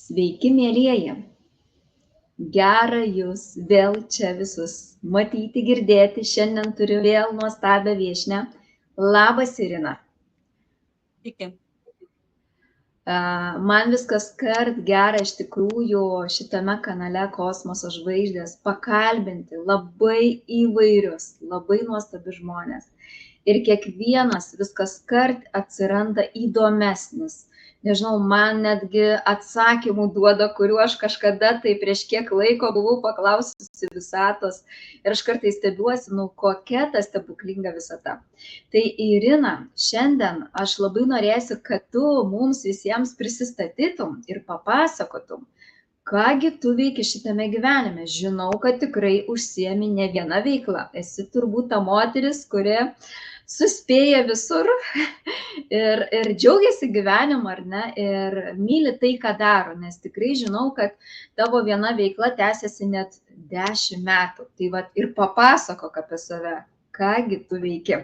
Sveiki, mielieji. Gera jūs vėl čia visus matyti, girdėti. Šiandien turiu vėl nuostabią viešnią. Labas, Irina. Iki. Man viskas kart gera iš tikrųjų šitame kanale Kosmoso žvaigždės pakalbinti labai įvairius, labai nuostabius žmonės. Ir kiekvienas viskas kart atsiranda įdomesnis. Nežinau, man netgi atsakymų duoda, kuriuo aš kažkada tai prieš kiek laiko buvau paklaususi visatos. Ir aš kartais stebiuosi, kokia ta stebuklinga visata. Tai Irina, šiandien aš labai norėsiu, kad tu mums visiems prisistatytum ir papasakotum, kągi tu veiki šitame gyvenime. Žinau, kad tikrai užsiemi ne viena veikla. Esi turbūt ta moteris, kuri suspėja visur ir džiaugiasi gyvenimu, ar ne, ir myli tai, ką daro, nes tikrai žinau, kad tavo viena veikla tęsiasi net 10 metų. Tai vat ir papasakok apie save, kągi tu veiki.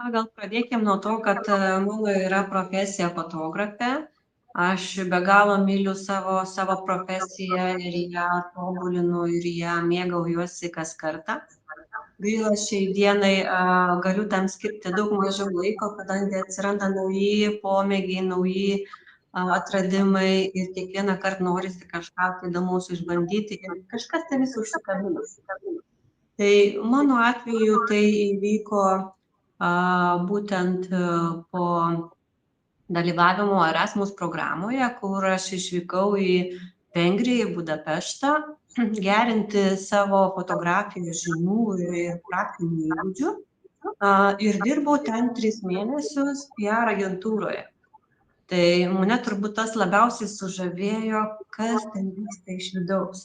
Gal pradėkim nuo to, kad mano yra profesija fotografė. Aš be galo myliu savo profesiją ir ją tobulinu ir ją mėgaujuosi kas kartą. Gaila, šiai dienai galiu tam skirti daug mažiau laiko, kadangi atsiranda nauji pomėgiai, nauji atradimai ir kiekvieną kartą norisi kažką įdomaus išbandyti ir kažkas tai vis užsikabina. Tai mano atveju tai įvyko būtent po dalyvavimo Erasmus programoje, kur aš išvykau į Vengriją, į Budapeštą, gerinti savo fotografijos žinių ir praktinių įgūdžių. Ir dirbau ten 3 mėnesius PR agentūroje. Tai mane turbūt tas labiausiai sužavėjo, kas ten vyksta iš vidaus.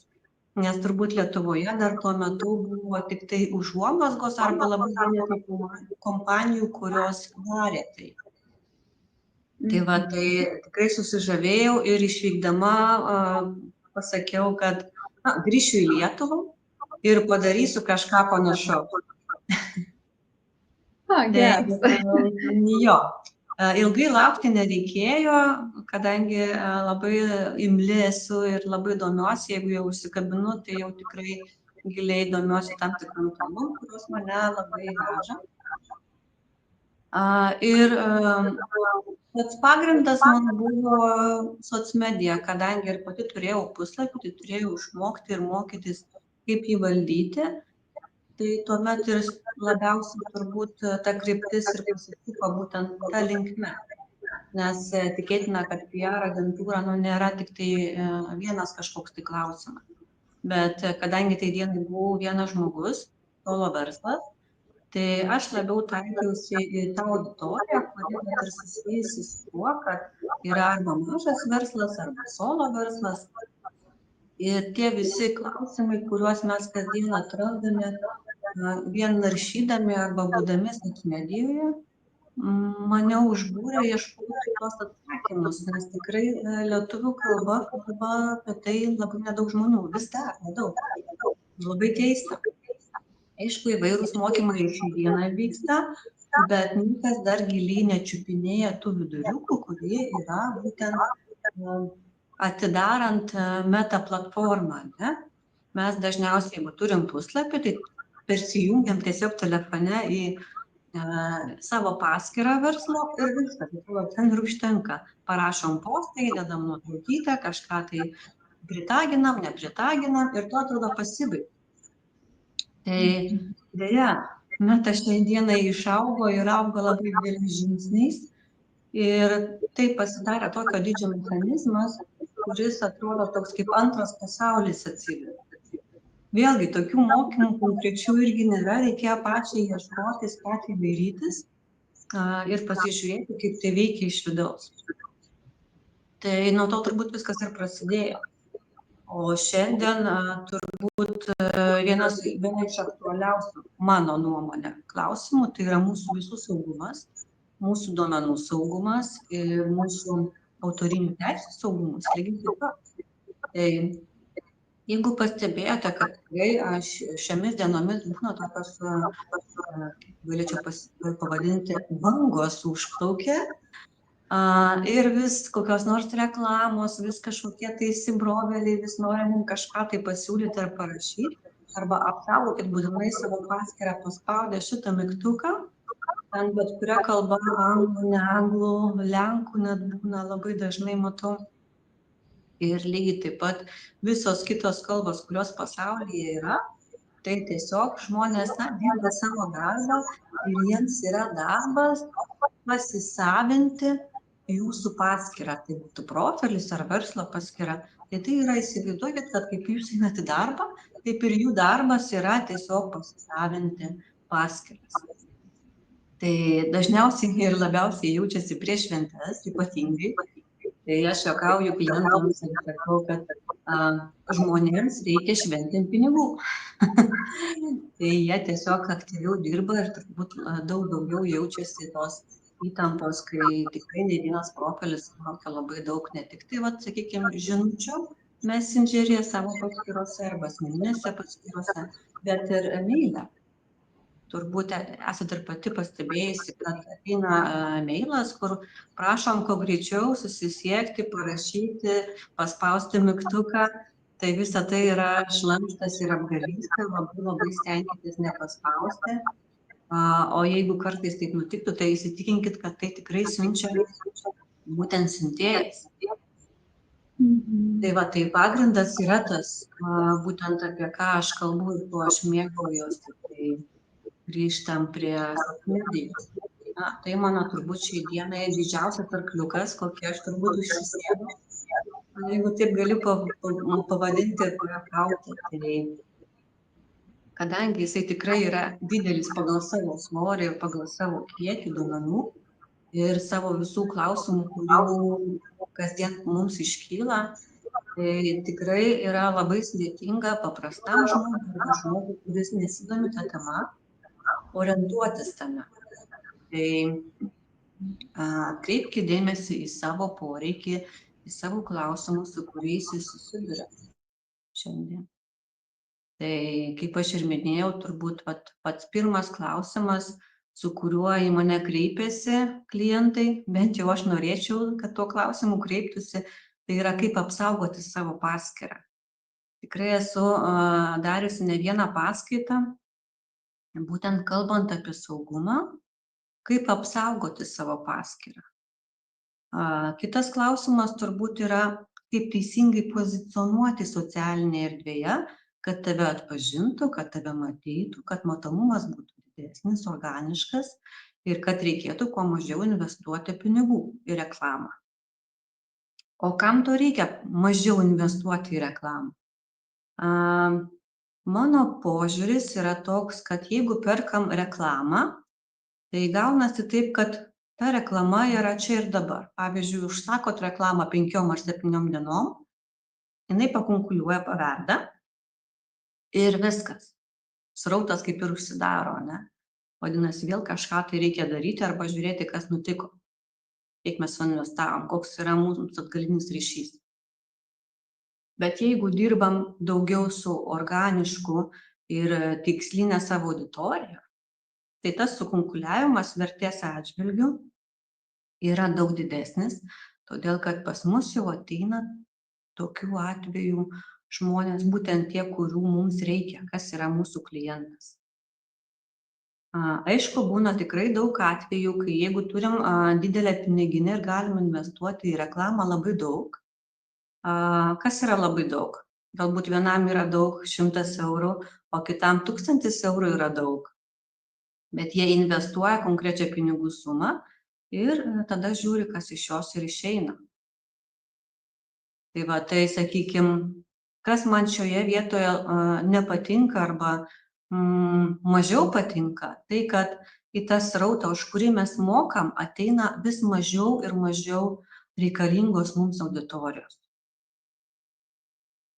Nes turbūt Lietuvoje dar tuo metu buvo tik tai užuomazgos arba labai vienetai kompanijų, kurios darė tai. Tai va, tai tikrai susižavėjau ir išvykdama pasakiau, kad grįšiu į Lietuvą ir padarysiu kažką panašaus. Jo. Ilgai laukti nereikėjo, kadangi labai imli esu ir labai domiuosi, jeigu jau užsikabinu, tai jau tikrai giliai domiuosi tam tikrom temom, kurios mane labai veža. Ir pats pagrindas man buvo socmedija, kadangi ir pati turėjau puslapį, tai turėjau išmokti ir mokytis, kaip jį valdyti. Tai tuomet ir labiausiai turbūt ta kryptis ir pasisuko būtent ta linkme. Nes tikėtina, kad PR agentūra nėra tik tai vienas kažkoks tai klausimas. Bet kadangi tai dienai buvau vienas žmogus, solo verslas, tai aš labiau taikiausi į tą auditoriją, kuri ir susijusi su tuo, kad yra arba mažas verslas, arba solo verslas. Ir tie visi klausimai, kuriuos mes kasdien atrandame, vien naršydami arba būdami socmedijoje, mane užbūrė ieškoti tuos atsakymus, nes tikrai lietuvių kalba apie tai labai nedaug žmonių, vis dar nedaug, labai keista. Aišku, įvairūs mokymai šiandieną vyksta, bet niekas dar giliai nečiupinėja tų viduriukų, kurie yra būtent atidarant meta platformą. Ne? Mes dažniausiai, jeigu turim puslapį, tai persijungiam tiesiog telefone į savo paskyrą verslo ir viskas, ten ir užtenka. Parašom postą, įdedam nuotraukytę, kažką tai pritaginam, nepritaginam ir to atrodo pasibaigė. Tai dėja, meta šiandieną išaugo ir auga labai dideliais žingsniais ir tai pasidarė tokio didžio mechanizmas, kuris atrodo toks kaip antras pasaulis atsiveria. Vėlgi, tokių mokymų konkrečių irgi nėra, reikėjo pačiai ieškotis, pačiai dairytis ir pasižiūrėti, kaip tai veikia iš vidaus. Tai nuo to turbūt viskas ir prasidėjo. O šiandien turbūt viena iš aktualiausių mano nuomonė klausimų, tai yra mūsų visų saugumas, mūsų duomenų saugumas ir mūsų autorinių teisių saugumas. Lygiai taip pat. Tai jeigu pastebėjote, kad tikrai šiomis dienomis būna tokios, galėčiau pavadinti, bangos užplaukia, Ir vis kokios nors reklamos, vis kažkokie tai įsibrovėliai, vis nori mums kažką tai pasiūlyti ar parašyti, arba apsaugokit būtinai savo paskyrą paspaudę šitą mygtuką, ten bet kuria kalba, anglų, ne anglų, lenkų net būna labai dažnai matau. Ir lygiai taip pat visos kitos kalbos, kurios pasaulyje yra, tai tiesiog žmonės dirba savo darbą ir jiems yra darbas pasisavinti jūsų paskyrą, tai būtų profilis ar verslo paskyra. Tai yra, įsivaizduokit, kad kaip jūs einat į darbą, taip ir jų darbas yra tiesiog pasisavinti paskyras. Tai dažniausiai ir labiausiai jaučiasi prieš šventes, ypatingai. Tai aš juokauju klientams ir sakau, kad žmonėms reikia šventint pinigų. Tai jie tiesiog aktyviau dirba ir turbūt daug daugiau jaučiasi tos įtampos, kai tikrai ne vienas profilis laukia labai daug, ne tik tai, sakykime, žinučių messengeryje savo paskyrose arba asmeninėse paskyrose, bet ir mailą. Turbūt esate ir pati pastebėjusi, kad ateina mailas, kur prašom kuo greičiau susisiekti, parašyti, paspausti mygtuką. Tai visa tai yra šlamštas ir apgavystė, labai stenkitės nepaspausti. O jeigu kartais taip nutiktų, tai įsitikinkit, kad tai tikrai siunčia būtent siuntėjas. Tai tai pagrindas yra tas, būtent apie ką aš kalbu ir kuo aš mėgaujuosi. Tai grįžtam prie medijos. Tai mano turbūt šiai dienai didžiausias arkliukas, kokį aš turbūt užsisėdu. Jeigu taip galiu pavadinti ir pajuokauti, tai kadangi jisai tikrai yra didelis pagal savo svorį ir pagal savo kiekį duomenų ir savo visų klausimų, kurių kasdien mums iškyla, tai tikrai yra labai sudėtinga paprastam žmogui, kuris nesidomi tą temą, orientuotis tame. Tai kreipkite dėmesį į savo poreikį, į savo klausimus, su kuriais jūs susiduria šiandien. Tai kaip aš ir minėjau, turbūt pats pirmas klausimas, su kuriuo į mane kreipiasi klientai, bent jau aš norėčiau, kad tuo klausimu kreiptųsi, tai yra kaip apsaugoti savo paskyrą. Tikrai esu dariusi ne vieną paskaitą, būtent kalbant apie saugumą, kaip apsaugoti savo paskyrą. Kitas klausimas turbūt yra, kaip teisingai pozicionuoti socialinėje erdvėje, kad tave atpažintų, kad tave matytų, kad matomumas būtų didesnis, organiškas ir kad reikėtų kuo mažiau investuoti pinigų į reklamą. O kam to reikia mažiau investuoti į reklamą? Mano požiūris yra toks, kad jeigu perkam reklamą, tai gaunasi taip, kad ta reklama yra čia ir dabar. Pavyzdžiui, užsakot reklamą 5 ar 7 dienom, jinai pakunkuliuoja, paverda ir viskas. Srautas kaip ir užsidaro, ne? Vadinasi, vėl kažką tai reikia daryti arba žiūrėti, kas nutiko. Kiek mes investavom, koks yra mūsų atgalinis ryšys. Bet jeigu dirbam daugiau su organišku ir tikslinė savo auditorija, tai tas sukunkuliavimas vertės atžvilgiu yra daug didesnis, todėl kad pas mus jau ateina tokių atvejų žmonės, būtent tie, kurių mums reikia, kas yra mūsų klientas. Aišku, būna tikrai daug atvejų, kai jeigu turim didelę piniginę ir galim investuoti į reklamą labai daug. Kas yra labai daug? Galbūt vienam yra daug 100 eurų, o kitam 1000 eurų yra daug. Bet jie investuoja konkrečią pinigų sumą ir tada žiūri, kas iš jos ir išeina. Tai sakykime, kas man šioje vietoje nepatinka arba mažiau patinka, tai kad į tą srautą, už kurį mes mokam, ateina vis mažiau ir mažiau reikalingos mums auditorijos.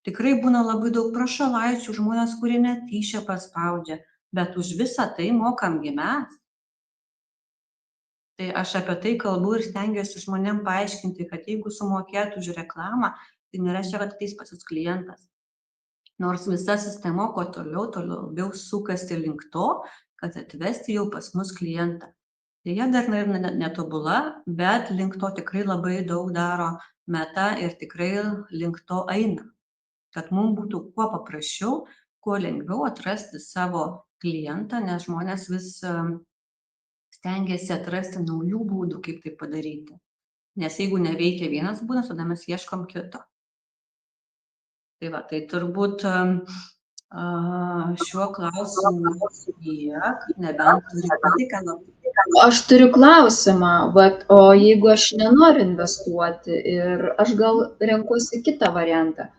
Tikrai būna labai daug prašalaičių, žmonės, kurie netyčia paspaudžia, bet už visą tai mokam mes. Tai aš apie tai kalbu ir stengiuosi žmonėm paaiškinti, kad jeigu sumokėtų už reklamą, tai nereiškia, kad ateis pas jūs klientas. Nors visa sistema kuo toliau labiau sukasi link to, kad atvesti jau pas mus klientą. Deja, dar netobula, bet link to tikrai labai daug daro Meta ir tikrai link to eina. Kad mums būtų kuo paprasčiau, kuo lengviau atrasti savo klientą, nes žmonės vis stengiasi atrasti naujų būdų, kaip tai padaryti. Nes jeigu neveikia vienas būdas, tada mes ieškom kito. Tai va, tai turbūt šiuo klausimu tiek, nebent turite ką nors. Aš turiu klausimą, o jeigu aš nenoriu investuoti ir aš gal renkuosi kitą variantą,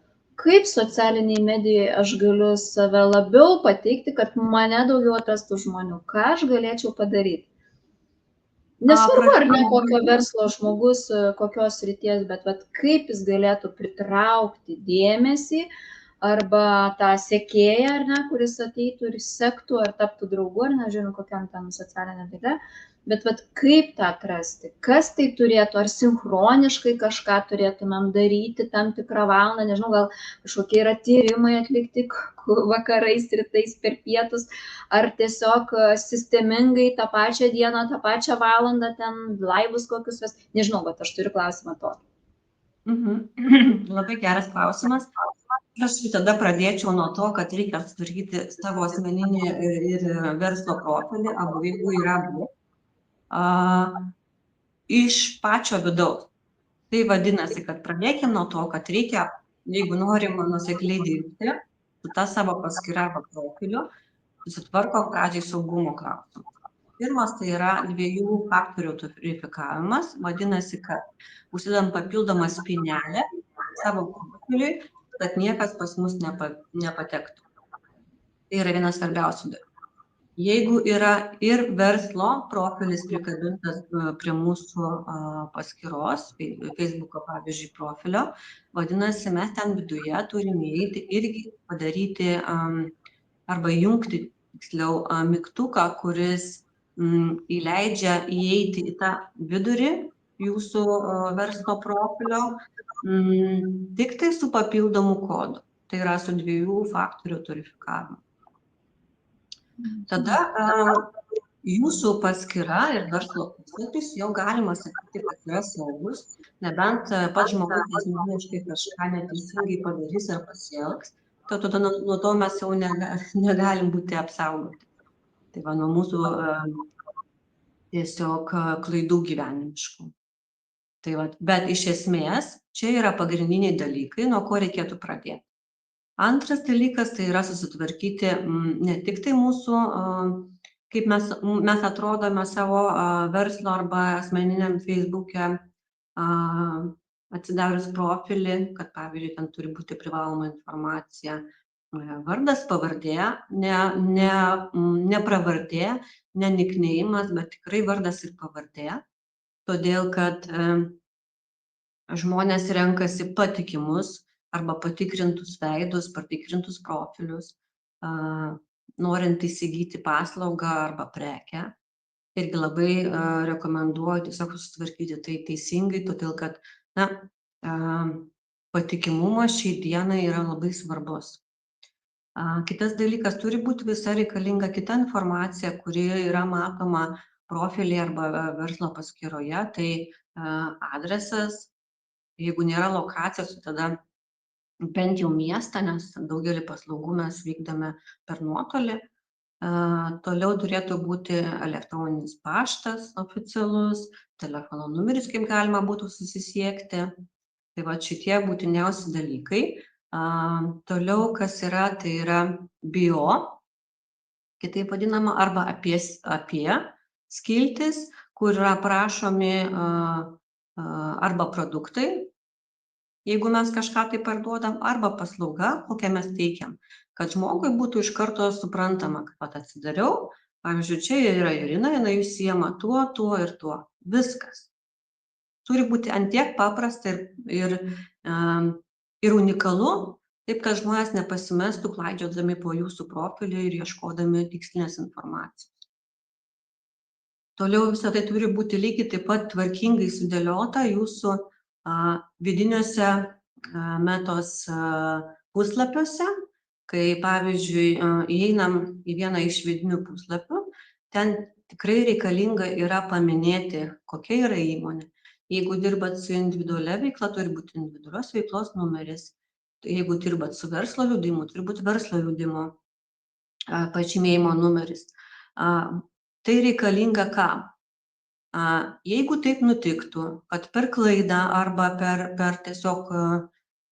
kaip socialiniai medijoje aš galiu save labiau pateikti, kad mane daugiau atrastų žmonių? Ką aš galėčiau padaryti? Nesvarbu, ar ne kokio verslo žmogus, kokios srities, bet kaip jis galėtų pritraukti dėmesį arba tą sekėją, ar ne, kuris ateitų ir sektų, ar taptų draugu, ar nežinau, kokiam ten socialiniam tinkle, bet kaip tą atrasti, kas tai turėtų, ar sinchroniškai kažką turėtumėm daryti tam tikrą valandą, nežinau, gal kažkokie yra tyrimai atlikti vakarais, rytais, per pietus, ar tiesiog sistemingai tą pačią dieną, tą pačią valandą ten laivus kokius ves, nežinau, bet aš turiu klausimą tokį. Labai geras klausimas. Aš tada pradėčiau nuo to, kad reikia sudaryti savo asmeninį ir verslo profilį, abu jeigu yra abu, iš pačio vidaus. Tai vadinasi, kad pradėkime nuo to, kad reikia, jeigu norim nuosekliai dirbti, su ta savo paskyra arba profiliu, susitvarko pradžiai saugumo klausimus. Pirmas tai yra 2 faktorių verifikavimas, vadinasi, kad užsidedam papildomą spynelę savo profiliui, kad niekas pas mus nepatektų. Tai yra vienas svarbiausių dalykų. Jeigu yra ir verslo profilis prikabintas prie mūsų paskyros, Facebook'o pavyzdžiui profilio, vadinasi, mes ten viduje turime įeiti irgi padaryti arba įjungti, tiksliau, mygtuką, kuris įleidžia įeiti į tą vidurį jūsų verslo profilio, tik tai su papildomu kodu. Tai yra su 2 faktorių verifikavimu. Tada jūsų paskyra ir verslo puslapis jau galima sakyti, kad yra saugus, nebent pats žmogus asmeniškai kažką neteisingai padarys ar pasielgs, tai tada nuo to mes jau negalim būti apsaugoti. Tai va, nuo mūsų tiesiog klaidų gyvenimiškų. Tai va, bet iš esmės čia yra pagrindiniai dalykai, nuo ko reikėtų pradėti. Antras dalykas tai yra susitvarkyti ne tik tai mūsų, kaip mes atrodome savo verslo arba asmeniniam Facebook'e atsidarius profilį, kad pavyzdžiui ten turi būti privaloma informacija, vardas, pavardė, ne pravardė, ne nikneimas, bet tikrai vardas ir pavardė, todėl kad žmonės renkasi patikimus arba patikrintus veidus, patikrintus profilius, norint įsigyti paslaugą arba prekę. Irgi labai rekomenduoju tiesiog susitvarkyti tai teisingai, todėl kad patikimumas šiai dienai yra labai svarbus. Kitas dalykas, turi būti visa reikalinga kita informacija, kuri yra matoma profilyje arba verslo paskyroje, tai adresas, jeigu nėra lokacijos, tada bent jau miestą, nes daugelį paslaugų mes vykdome per nuotolį. Toliau turėtų būti elektroninis paštas oficialus, telefono numeris, kaip galima būtų susisiekti. Tai va, šitie būtiniausi dalykai. Toliau, kas yra, tai yra bio, kitaip vadinama, arba apie skiltis, kur yra aprašomi arba produktai, jeigu mes kažką tai parduodam, arba paslauga, kokią mes teikiam, kad žmogui būtų iš karto suprantama, kad atsidariau, pavyzdžiui, čia yra Irina, jinai užsiema tuo, tuo ir tuo. Viskas. Turi būti antiek paprasta ir unikalu, taip kad žmonės nepasimestų klaidžiodami po jūsų profilį ir ieškodami tikslinės informacijos. Toliau visą tai turi būti lygiai taip pat tvarkingai sudėliota jūsų vidiniuose Metos puslapiuose, kai pavyzdžiui įeinam į vieną iš vidinių puslapių, ten tikrai reikalinga yra paminėti, kokia yra įmonė. Jeigu dirbat su individualia veikla, turi būti individualios veiklos numeris. Jeigu dirbat su verslo liudijimu, turi būti verslo liudijimo pažymėjimo numeris. Tai reikalinga kam? Jeigu taip nutiktų, kad per klaidą arba per tiesiog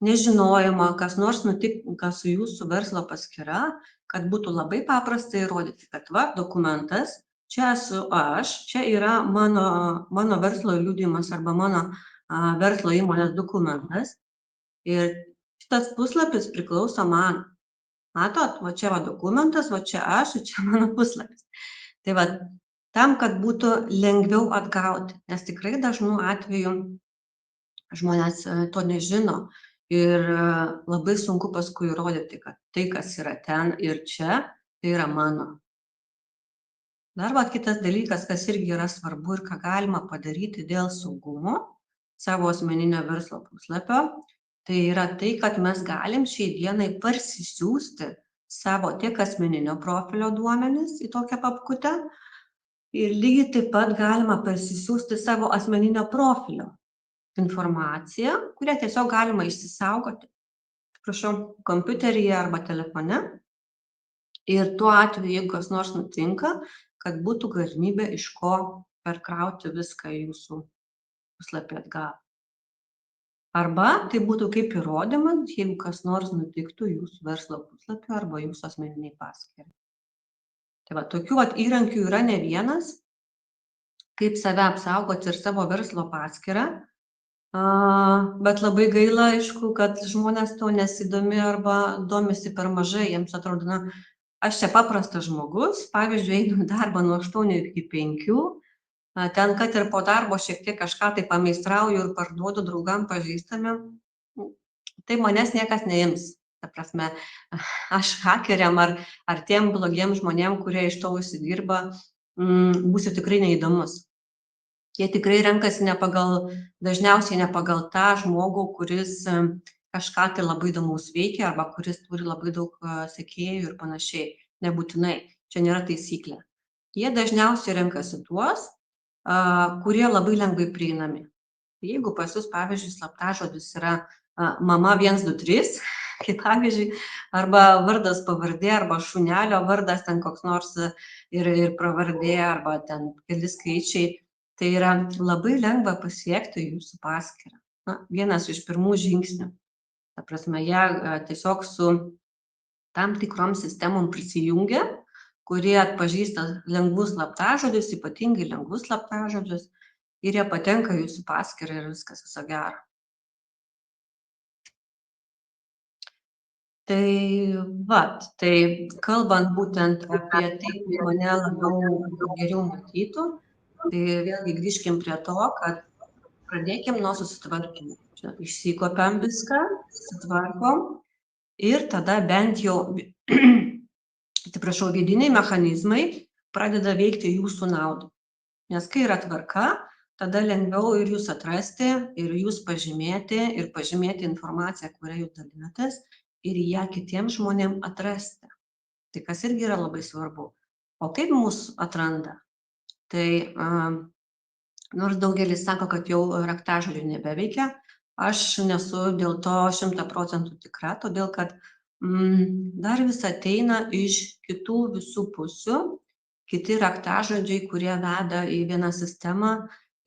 nežinojimą, kas nors nutinka su jūsų verslo paskyra, kad būtų labai paprasta įrodyti, kad va, dokumentas, čia esu aš, čia yra mano verslo liudijimas arba mano verslo įmonės dokumentas ir šitas puslapis priklauso man. Matot, va čia va dokumentas, va čia aš, čia mano puslapis. Tai va, tam, kad būtų lengviau atgauti, nes tikrai dažnu atveju žmonės to nežino ir labai sunku paskui įrodyti, kad tai, kas yra ten ir čia, tai yra mano. Dar va kitas dalykas, kas irgi yra svarbu ir ką galima padaryti dėl saugumo savo asmeninio verslo puslapio, tai yra tai, kad mes galim šiai dienai parsisiųsti savo tiek asmeninio profilio duomenis į tokią papkutę, ir lygiai taip pat galima parsisiųsti savo asmeninio profilio informaciją, kurią tiesiog galima išsisaugoti, kompiuteryje arba telefone. Ir tuo atveju, jeigu kas nors nutinka, kad būtų galimybė iš ko perkrauti viską jūsų puslapį atgal. Arba tai būtų kaip įrodymas, jeigu kas nors nutiktų jūsų verslo puslapį arba jūsų asmeniniai paskyrai. Tai va, tokių įrankių yra ne vienas, kaip save apsaugoti ir savo verslo paskyrą, bet labai gaila, aišku, kad žmonės to nesidomi arba domisi per mažai, jiems atrodo, na, aš čia paprastas žmogus, pavyzdžiui, einu į darbą nuo 8 iki 5, ten, kad ir po darbo šiek tiek kažką tai pameistrauju ir parduodu draugam pažįstamiem, tai manęs niekas neims. Ta prasme, aš hakeriam ar tiem blogiem žmonėm, kurie iš to užsidirba, būsiu tikrai neįdomus. Jie tikrai renkasi dažniausiai ne pagal tą žmogų, kuris kažką tai labai įdomaus veikia arba kuris turi labai daug sekėjų ir panašiai. Nebūtinai, čia nėra taisyklė. Jie dažniausiai renkasi tuos, kurie labai lengvai prieinami. Jeigu pas jūs, pavyzdžiui, slaptažodis yra mama 123, kaip pavyzdžiui, arba vardas pavardė, arba šunelio vardas, ten koks nors ir pravardė, arba ten keli skaičiai, tai yra labai lengva pasiekti jūsų paskyrą. Vienas iš pirmų žingsnių. Ta prasme, jie tiesiog su tam tikrom sistemom prisijungia, kurie atpažįsta lengvus slaptažodžius, ypatingai lengvus slaptažodžius, ir jie patenka jūsų paskyrą ir viskas viso gero. Tai kalbant būtent apie tai, kaip mane labiau geriau matytų, tai vėlgi grįžkim prie to, kad pradėkim nuo susitvarkymų. Išsikopiam viską, susitvarkom ir tada bent jau, vidiniai mechanizmai pradeda veikti jūsų naudai. Nes kai yra tvarka, tada lengviau ir jūs atrasti, ir jūs pažymėti informaciją, kurią jūs dalinatės, ir ją kitiems žmonėms atrasti. Tai kas irgi yra labai svarbu. O kaip mūsų atranda? Tai nors daugelis sako, kad jau raktažodžių nebeveikia, aš nesu dėl to 100% tikra, todėl kad dar vis ateina iš kitų visų pusių, kiti raktažodžiai, kurie veda į vieną sistemą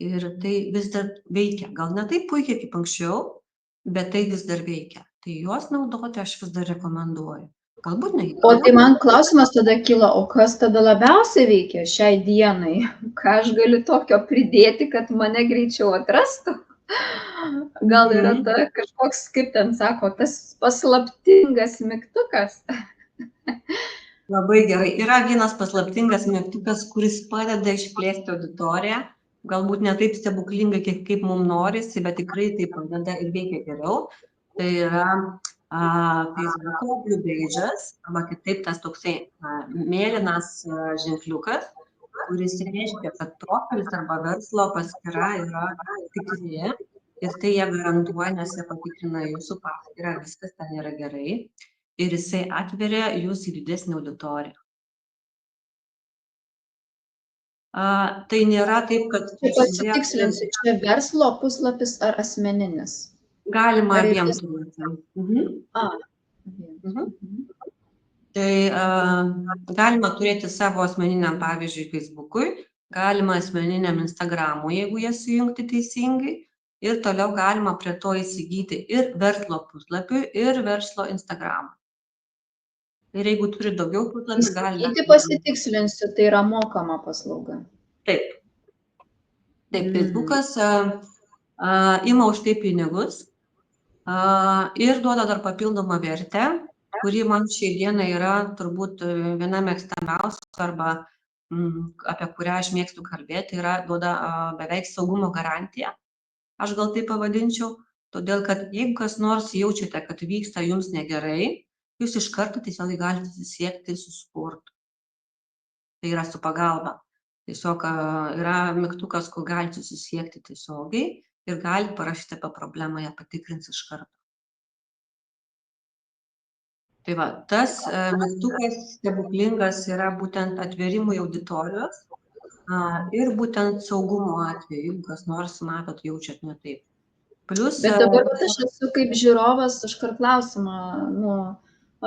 ir tai vis dar veikia. Gal ne taip puikiai kaip anksčiau, bet tai vis dar veikia. Tai juos naudoti aš vis dar rekomenduoju. Galbūt ne. O tai man klausimas tada kilo, o kas tada labiausiai veikia šiai dienai? Ką aš galiu tokio pridėti, kad mane greičiau atrastų? Gal yra kažkoks, kaip ten sako, tas paslaptingas mygtukas? Labai gerai. Yra vienas paslaptingas mygtukas, kuris padeda išplėsti auditoriją. Galbūt ne taip stebuklingai, kaip mums norisi, bet tikrai tai padeda ir veikia geriau. Tai yra Facebook'o Blue Pages, arba kitaip tas toksai mėlynas ženkliukas, kuris reiškia, kad profilis arba verslo paskyra yra tikri ir tai jie garantuoja, nes jie patikrina jūsų paskyrą, viskas ten yra gerai ir jisai atveria jūs į didesnį auditoriją. Tai nėra taip, kad Čia pasitikslinsiu, čia verslo puslapis ar asmeninis? Galima Ar abiem vis- turėti. Tai galima turėti savo asmeniniam, pavyzdžiui, Facebook'ui, galima asmeniniam Instagram'ui, jeigu jas sujungti teisingai. Ir toliau galima prie to įsigyti ir verslo puslapiui, ir verslo Instagram'ui. Ir jeigu turi daugiau puslapių, galima. Įsigyti pasitikslinsiu, tai yra mokama paslauga. Taip. Taip, Facebook'as ima už tai pinigus ir duoda dar papildomą vertę, kuri man šiai dienai yra turbūt viena mėgstamiausių arba apie kurią aš mėgstu kalbėti, duoda beveik saugumo garantiją. Aš gal tai pavadinčiau, todėl kad jeigu kas nors jaučiate, kad vyksta jums negerai, jūs iš karto tiesiog galite susisiekti su sportu. Tai yra su pagalba. Tiesiog yra mygtukas, kur galite susisiekti tiesiogiai ir galite parašyti apie problemą, ją patikrins iš karto. Tai va, tas mygtukas stebuklingas yra būtent atvėrimui auditorijos ir būtent saugumo atveju, jeigu kas nors matot, jaučiat ne taip. Plius, Bet dabar aš esu kaip žiūrovas, iškart klausimą,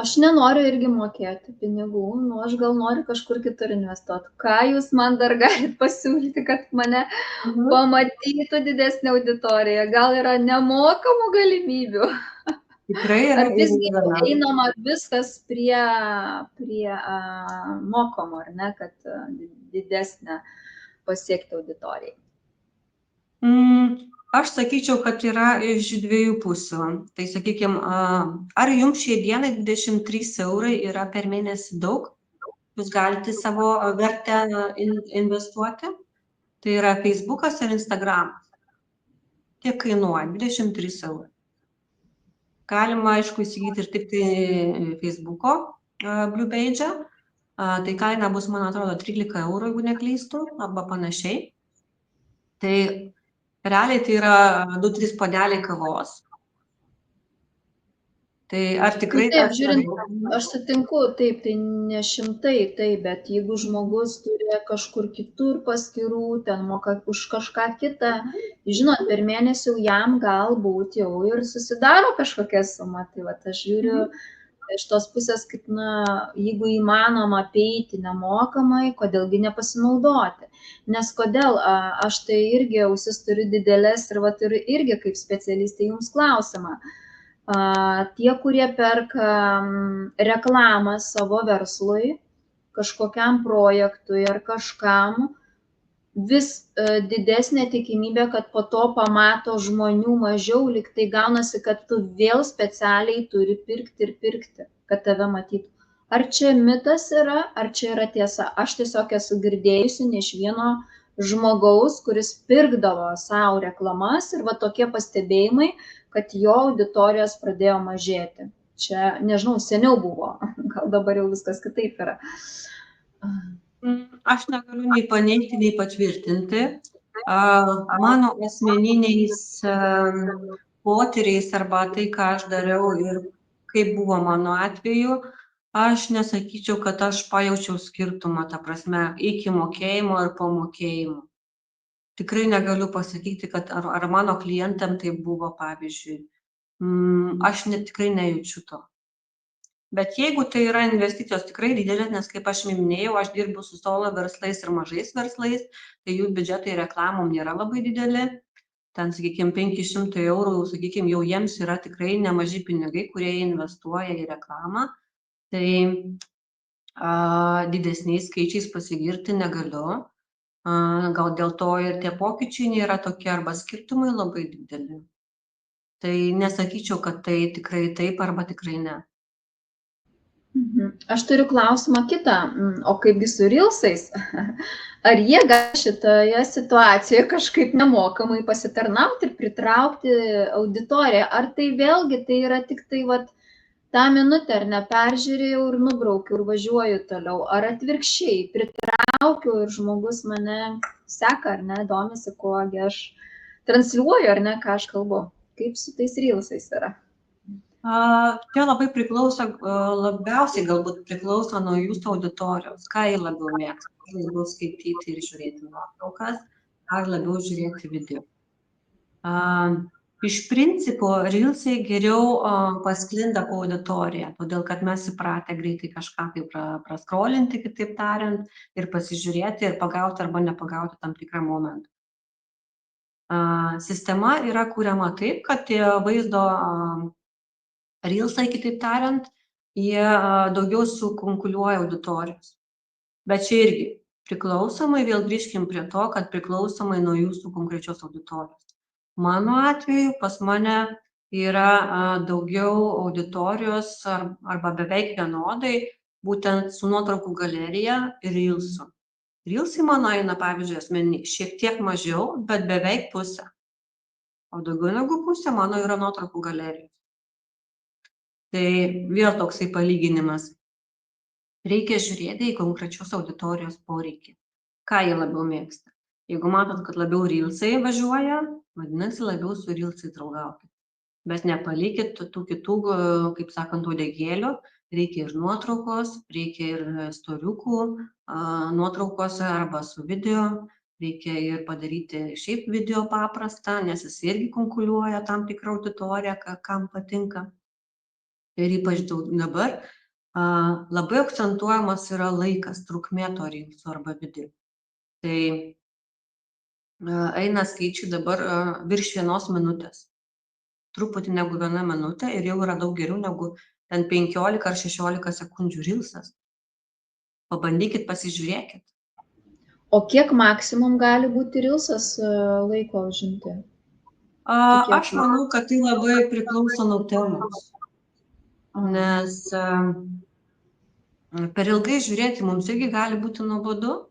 aš nenoriu irgi mokėti pinigų, aš gal noriu kažkur kitur investuoti. Ką jūs man dar galite pasiūlyti, kad mane pamatytų didesnė auditorija? Gal yra nemokamų galimybių? Tikrai yra. Ar visgi einama viskas prie mokamo, ar ne, kad didesnę pasiekti auditoriją? Aš sakyčiau, kad yra iš dviejų pusių. Tai sakykime, ar jums šiai dienai 23 eurai yra per mėnesį daug? Jūs galite savo vertę investuoti? Tai yra Facebook'as ir Instagram'as. Tiek kainuoja 23 eurai. Galima, aišku, įsigyti ir tik tai Facebook'o Blue Page'ą. Tai kaina bus, man atrodo, 13 eurų, jeigu neklystu, arba panašiai. Tai realiai tai yra 2-3 puodeliai kavos. Tai ar tikrai... Taip, žiūrint, aš sutinku, taip, tai ne šimtai, taip, bet jeigu žmogus turi kažkur kitur paskirų, ten moka už kažką kitą, žinot, per mėnesį jam galbūt jau ir susidaro kažkokia suma. Tai va, aš žiūriu iš tos pusės, kaip, jeigu įmanoma apeiti nemokamai, kodėlgi nepasinaudoti. Nes kodėl, aš tai irgi ausis turiu didelės ir va turiu irgi kaip specialistė jums klausimą. Tie, kurie perka reklamą savo verslui, kažkokiam projektui ar kažkam, vis didesnė tikimybė, kad po to pamato žmonių mažiau, lyg tai gaunasi, kad tu vėl specialiai turi pirkti, kad tave matytų. Ar čia mitas yra, ar čia yra tiesa? Aš tiesiog esu girdėjusi ne iš vieno žmogaus, kuris pirkdavo savo reklamas ir va tokie pastebėjimai, kad jo auditorijos pradėjo mažėti. Čia, nežinau, seniau buvo, gal dabar jau viskas kitaip yra. Aš negaliu nei paneigti, nei patvirtinti. Mano asmeniniais potyriais arba tai, ką aš dariau ir kaip buvo mano atveju, aš nesakyčiau, kad aš pajaučiau skirtumą, ta prasme, iki mokėjimo ir po mokėjimo. Tikrai negaliu pasakyti, kad ar mano klientam tai buvo, pavyzdžiui. Aš tikrai nejaučiu to. Bet jeigu tai yra investicijos tikrai didelės, nes kaip aš minėjau, aš dirbu su solo verslais ir mažais verslais, tai jų biudžetai reklamom nėra labai dideli. Ten, sakykime, 500 eurų, sakykime, jau jiems yra tikrai nemaži pinigai, kurie investuoja į reklamą. Tai didesniais skaičiais pasigirti negaliu. Gal dėl to ir tie pokyčiai nėra tokie arba skirtumai labai dideli. Tai nesakyčiau, kad tai tikrai taip arba tikrai ne. Aš turiu klausimą kitą, o kaipgi su Reelsais? Ar jie gali šitoje situacijoje kažkaip nemokamai pasitarnauti ir pritraukti auditoriją? Ar tai vėlgi tai yra tik tai tą minutę, ar neperžiūrėjau ir nubraukiau ir važiuoju toliau? Ar atvirkščiai pritraukiau ir žmogus mane seka, ar ne, domisi, kuogi aš transliuoju, ar ne, ką aš kalbu? Kaip su tais Reelsais yra? Čia labai priklauso, labiausiai galbūt priklauso nuo jūsų auditorijos, ką jie labiau mėgsta. labiau skaityti ir žiūrėti nuotraukas, ar labiau žiūrėti video. Iš principo, rilsai geriau pasklinda po auditoriją, todėl kad mes įpratę greitai kažką tai praskrolinti, kitaip tariant, ir pasižiūrėti, ir pagauti arba nepagauti tam tikrą momentą. Sistema yra kuriama taip, kad tie vaizdo rilsai, kitaip tariant, jie daugiau sukonkuliuoja auditorijos. Bet čia irgi priklausomai, vėl grįžkim prie to, kad priklausomai nuo jūsų konkrečios auditorijos. Mano atveju pas mane yra daugiau auditorijos arba beveik vienodai, būtent su nuotraukų galerija ir rilsu. Rilsai mano eina, pavyzdžiui, asmeniai šiek tiek mažiau, bet beveik pusę. O daugiau negu pusė mano yra nuotraukų galerijos. Tai vėl toksai palyginimas. Reikia žiūrėti į konkrečios auditorijos poreikį. Ką jie labiau mėgsta. Jeigu matot, kad labiau rilsai važiuoja, vadinasi, labiau su rilsai draugaukit. Bet nepalikit tų kitų, kaip sakant, uodegėlių. Reikia ir nuotraukos, reikia ir storiukų nuotraukose arba su video. Reikia ir padaryti šiaip video paprastą, nes jis irgi konkuliuoja tam tikrą auditoriją, kam patinka. Ir ypač dabar labai akcentuojamas yra laikas, trukmė to rilso arba video. Tai eina skaičiai dabar virš 1 minutės. Truputį negu 1 minutė ir jau yra daug geriau negu ten 15 ar 16 sekundžių rilsas. Pabandykit, pasižiūrėkit. O kiek maksimum gali būti rilsas laiko užimti? Aš manau, kad tai labai priklauso nuo temos. Nes per ilgai žiūrėti mums irgi gali būti nuobodu.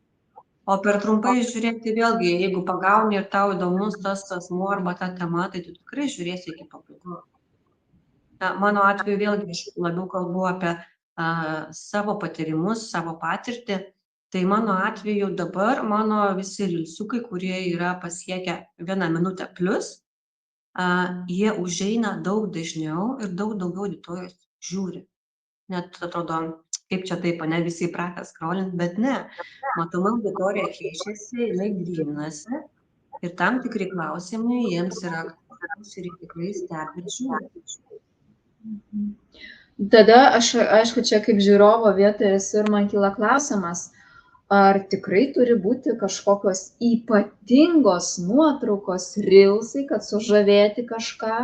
O per trumpai žiūrėti vėlgi, jeigu pagauni ir tau įdomus tas asmuo arba ta tema, tai tu tikrai žiūrėsi iki pabaigos. Mano atveju vėlgi aš labiau kalbu apie savo patyrimus, savo patirtį. Tai mano atveju dabar mano visi rilsiukai, kurie yra pasiekę 1 minutę plus, jie užeina daug dažniau ir daug daugiau auditorijos žiūri. Net atrodo, kaip čia taip, ne visi įpratę scrollint, bet ne. Matoma auditorija keičiasi, jinai gryninasi ir tam tikri klausimai jiems yra aktualūs ir tikrai stebi ir žiūri. Tada aš, aišku, čia kaip žiūrovo vietoje esu ir man kyla klausimas, ar tikrai turi būti kažkokios ypatingos nuotraukos rilsai, kad sužavėti kažką,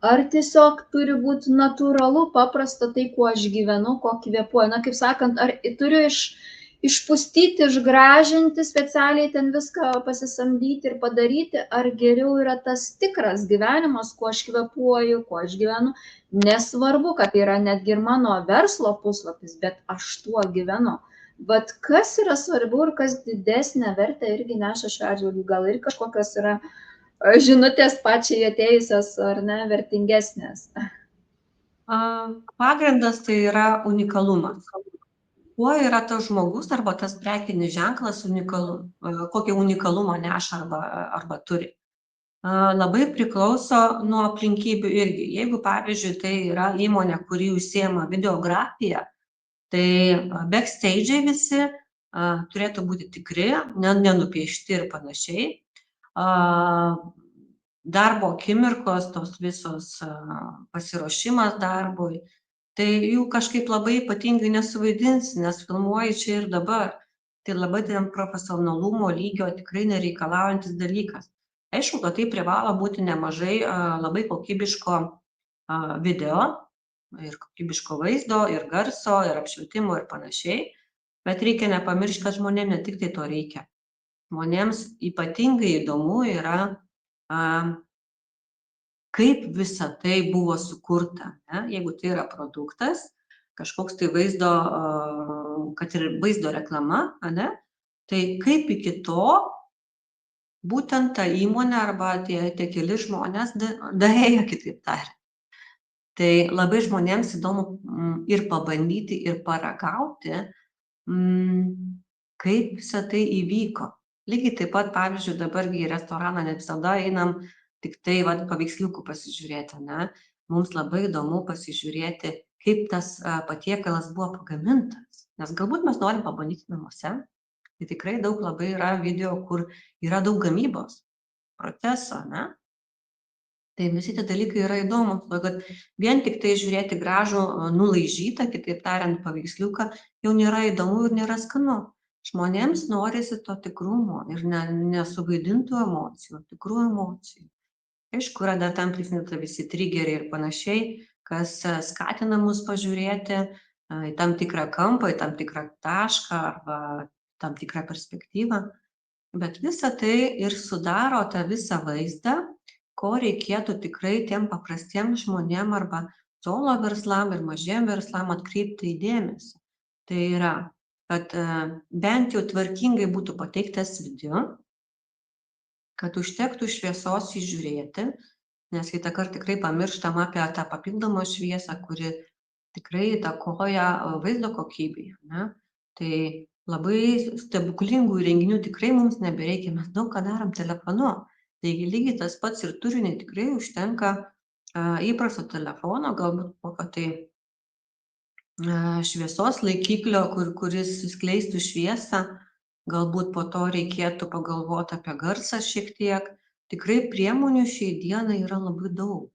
ar tiesiog turi būti natūralu, paprasta tai, kuo aš gyvenu, kuo kvėpuoju. Na, kaip sakant, ar turiu išpustyti, išgražinti, specialiai ten viską pasisamdyti ir padaryti, ar geriau yra tas tikras gyvenimas, kuo aš kvėpuoju, kuo aš gyvenu. Nesvarbu, kad tai yra netgi ir mano verslo puslapis, bet aš tuo gyvenu. Bet kas yra svarbu ir kas didesnę vertę irgi neša šiuo atžvilgiu, gal ir kažkokios yra žinutės pačiai atėjusios ar ne, vertingesnės? Pagrindas tai yra unikalumas. Kuo yra tas žmogus arba tas prekinis ženklas unikalu, kokį unikalumą neša arba turi. Labai priklauso nuo aplinkybių irgi. Jeigu, pavyzdžiui, tai yra įmonė, kuri užsiema videografiją, tai backstage'ai visi turėtų būti tikri, nenupiešti ir panašiai. Darbo akimirkos, tos visos pasiruošimas darbui, tai jų kažkaip labai ypatingai nesuvaidinsi, nes filmuoji čia ir dabar. Tai labai ten profesionalumo lygio tikrai nereikalaujantis dalykas. Aišku, kad tai privalo būti nemažai labai kokybiško video ir kokybiško vaizdo, ir garso, ir apšvietimo ir panašiai. Bet reikia nepamiršti, kad žmonėms ne tik tai to reikia. Žmonėms ypatingai įdomu yra, kaip visa tai buvo sukurta. Ne? Jeigu tai yra produktas, kažkoks tai vaizdo, kad ir vaizdo reklama, ne? Tai kaip iki to būtent ta įmonė arba tie keli žmonės daėjo, kitaip tariant. Tai labai žmonėms įdomu ir pabandyti, ir paragauti, kaip visą tai įvyko. Lygiai taip pat, pavyzdžiui, dabargi į restoraną ne visada einam tik tai paveiksliukų pasižiūrėti, ne? Mums labai įdomu pasižiūrėti, kaip tas patiekalas buvo pagamintas. Nes galbūt mes norim pabandyti namuose, Tai tikrai daug labai yra video, kur yra daug gamybos proceso, ne? Tai visi tie dalykai yra įdomus, todėl kad vien tik tai žiūrėti gražų nulaižytą, kitaip tariant, paveiksliuką, jau nėra įdomu ir nėra skanu. Žmonėms norisi to tikrumo ir nesuvaidintų emocijų, tikrų emocijų. Aišku, yra dar tam prisideda visi trigeriai ir panašiai, kas skatina mus pažiūrėti į tam tikrą kampą, į tam tikrą tašką arba tam tikrą perspektyvą. Bet visa tai ir sudaro tą visą vaizdą, ko reikėtų tikrai tiem paprastiem žmonėm arba solo verslam ir mažiem verslam atkreipti į dėmesį. Tai yra, kad bent jau tvarkingai būtų pateiktas video, kad užtektų šviesos įžiūrėti, nes kitąkart tikrai pamirštam apie tą papildomą šviesą, kuri tikrai įtakoja vaizdo kokybei, ne? Tai labai stebuklingų įrenginių tikrai mums nebereikia, mes daug ką darom telefonu. Taigi lygiai tas pats ir turinį tikrai užtenka įprasto telefono, galbūt kokio tai šviesos laikiklio, kuris skleistų šviesą, galbūt po to reikėtų pagalvoti apie garsą šiek tiek. Tikrai priemonių šiai dienai yra labai daug.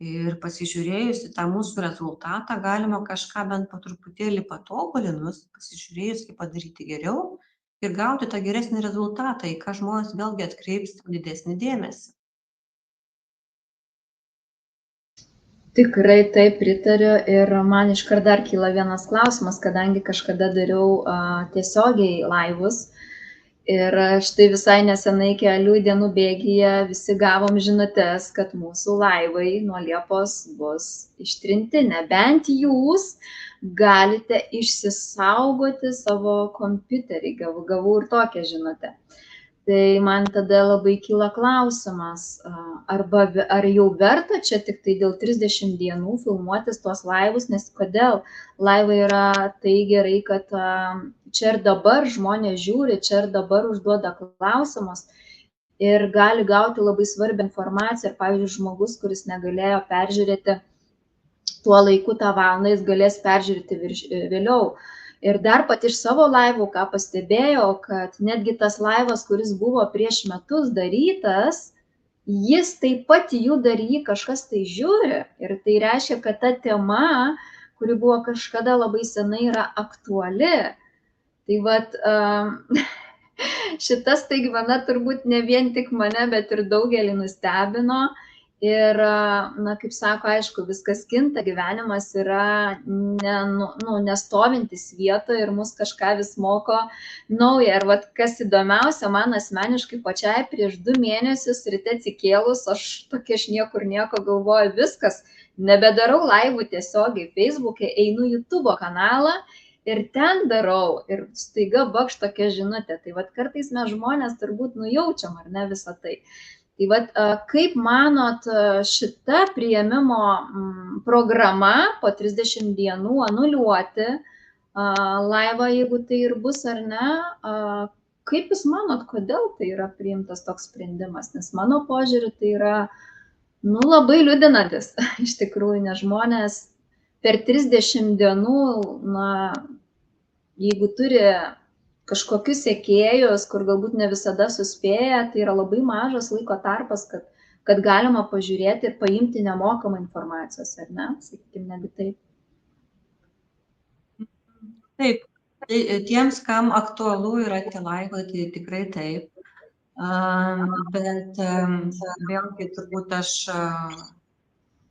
Ir pasižiūrėjus į tą mūsų rezultatą, galima kažką bent po truputėlį patobulinus, pasižiūrėjus, kaip padaryti geriau ir gauti tą geresnį rezultatą, į ką žmonės vėlgi atkreips didesnį dėmesį. Tikrai taip pritariu ir man iškart dar kyla vienas klausimas, kadangi kažkada dariau tiesiogiai laivus ir štai visai nesenai kelių dienų bėgyje visi gavom žinutes, kad mūsų laivai nuo Liepos bus ištrinti, nebent jūs galite išsisaugoti savo kompiuterį. Gavau ir tokią žinutę. Tai man tada labai kyla klausimas, ar jau verta čia tik tai dėl 30 dienų filmuotis tuos laivus, nes kodėl laivai yra tai gerai, kad čia ir dabar žmonės žiūri, čia ir dabar užduoda klausimus ir gali gauti labai svarbią informaciją. Ir pavyzdžiui, žmogus, kuris negalėjo peržiūrėti tuo laiku tą valandą, jis galės peržiūrėti vėliau. Ir dar pat iš savo laivų, ką pastebėjau, kad netgi tas laivas, kuris buvo prieš metus darytas, jis taip pat juda ir jį kažkas tai žiūri. Ir tai reiškia, kad ta tema, kuri buvo kažkada labai senai, yra aktuali. Tai vat šita staigmena turbūt ne vien tik mane, bet ir daugelį nustebino. Ir, kaip sako, aišku, viskas kinta, gyvenimas yra nestovintis vietoje ir mus kažką vis moko nauja. Ir vat, kas įdomiausia, man asmeniškai pačiai prieš 2 mėnesius ryte atsikėlus, aš tokia niekur nieko galvoju, viskas, nebedarau laivų tiesiogiai Facebook'e, einu YouTube kanalą ir ten darau. Ir staiga bakš tokia žinutė. Tai vat kartais mes žmonės turbūt nujaučiam, ar ne, visą tai. Tai vat, kaip manot, šita priėmimo programa po 30 dienų anuliuoti laivą, jeigu tai ir bus ar ne, kaip jūs manot, kodėl tai yra priimtas toks sprendimas? Nes mano požiūriu tai yra labai liūdinantis iš tikrųjų, nes žmonės per 30 dienų, jeigu turi kažkokius sekėjus, kur galbūt ne visada suspėja, tai yra labai mažas laiko tarpas, kad galima pažiūrėti ir paimti nemokamą informacijos, ar ne? Sakykime, negi taip. Taip, tiems, kam aktualu yra tie laivai, tai tikrai taip. Bet vėlgi turbūt aš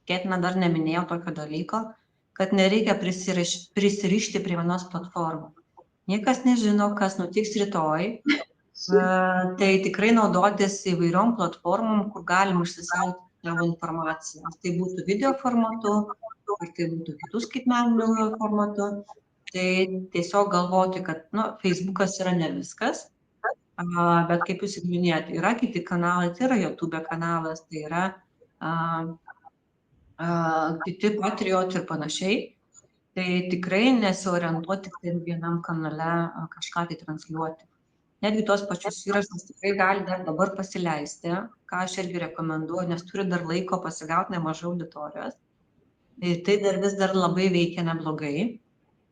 ketina dar neminėjau tokio dalyko, kad nereikia prisirišti prie vienos platformos. Niekas nežino, kas nutiks rytoj, tai tikrai naudotis įvairiom platformom, kur galima išsisaugoti savo informaciją. Ar tai būtų video formatu, ar tai būtų kitų skaitmeninių formatu. Tai tiesiog galvoti, kad Facebookas yra ne viskas, bet kaip jūs ir minėjote, yra kiti kanalai, tai yra YouTube kanalas, tai yra kiti Patriot ir panašiai. Tai tikrai nesiorientuoti tik vienam kanale kažką tai transliuoti. Netgi tos pačius įrašus tikrai gali dar dabar pasileisti, ką aš irgi rekomenduoju, nes turi dar laiko pasigauti nemažai auditorijos. Tai dar vis dar labai veikia neblogai.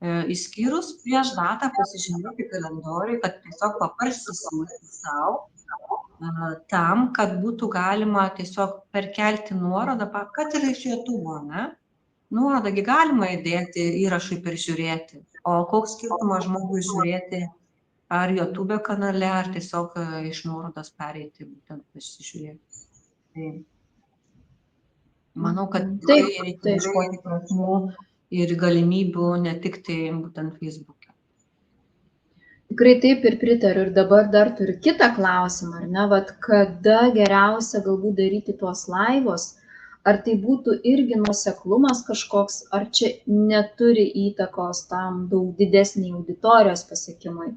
Išskyrus prieš datą pasižymėti kalendoriui, kad tiesiog paparsisiųsti sau tam, kad būtų galima tiesiog perkelti nuorodą, kad ir iš YouTube, ne? Nuorodą galima įdėti įrašui peržiūrėti, o koks skirtumas žmogui žiūrėti ar YouTube kanale, ar tiesiog iš nuorodos pereiti, būtent pasižiūrėti. Tai manau, kad tikrai reikia ieškoti prasmių ir galimybių, ne tik tai būtent Facebook'e. Tikrai taip ir pritariu. Ir dabar dar turiu kitą klausimą, ar ne? Vat kada geriausia galbūt daryti tuos laivus? Ar tai būtų irgi nuoseklumas kažkoks, ar čia neturi įtakos tam daug didesnį auditorijos pasiekimui?